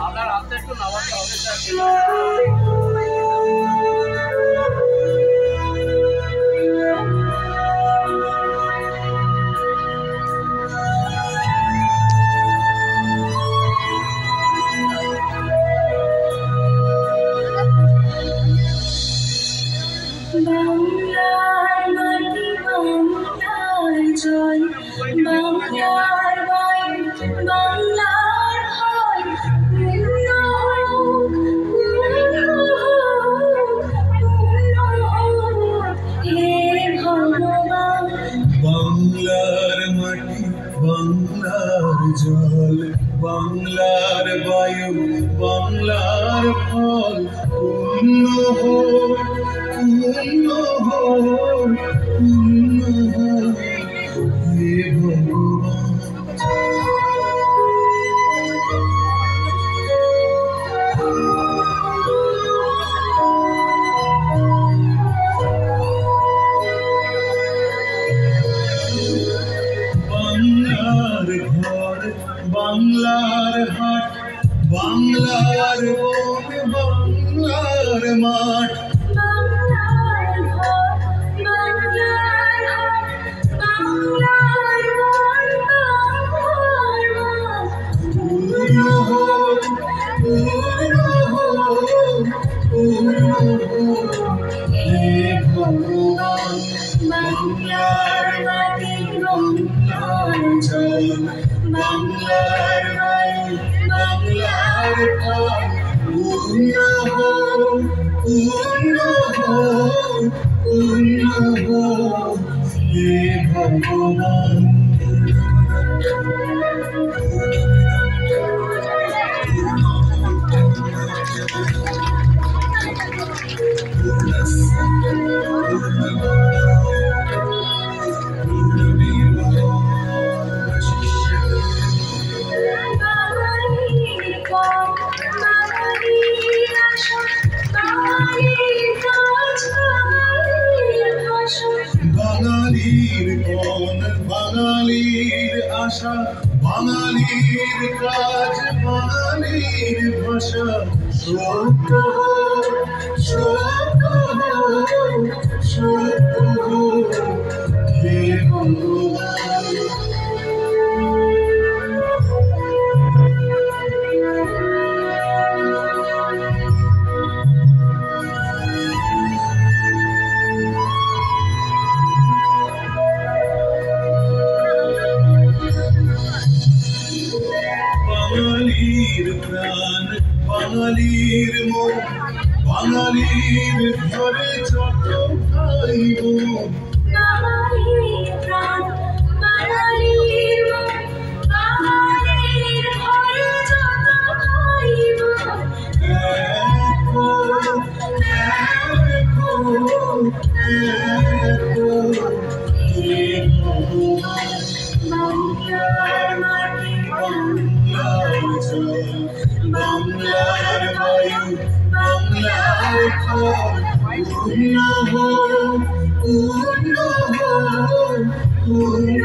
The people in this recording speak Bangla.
আপনার হাতটা একটু নামাতে হবে স্যার। বাংলার মাটি বাংলার জল বাংলার বায়ু বাংলার ফল পূর্ণ হোক পূর্ণ হোক পূর্ণ হোক হে ভগবান। বাংলার মাটি বাংলার জল বাংলার বায়ু বাংলার ফল পূর্ণ হোক পূর্ণ হোক পূর্ণ হোক হে ভগবান। বাংলার ঘর বাংলার হাট বাংলার বন বাংলার মাঠ বাংলার ঘর বাংলার হাট বাংলার বন বাংলার মাঠ পূর্ণ হোক পূর্ণ হোক পূর্ণ হোক হে ভগবান। বাংলার মাটি বাংলার জল বাংলার বায়ু বাংলার ফল পূর্ণ হোক পূর্ণ হোক পূর্ণ হোক হে ভগবান। বাঙালির পথ বাঙালির আশা বাঙালির কাজ বাঙালির ভাষা বাঙালির পণ বাঙালির আশা বাঙালির কাজ বাঙালির ভাষা সত্য হোক সত্য হোক সত্য হোক হে ভগবান। বাঙালির প্রাণ বাঙালির মন বাঙালির ঘরে যত ভাই বোন বাঙালির প্রাণ বাঙালির মন বাঙালির ঘরে যত ভাই বোন হে ভগবান। বাংলার মাটি বাংলার জল বাংলার বায়ু বাংলার ফল পূর্ণ হোক পূর্ণ হোক পূর্ণ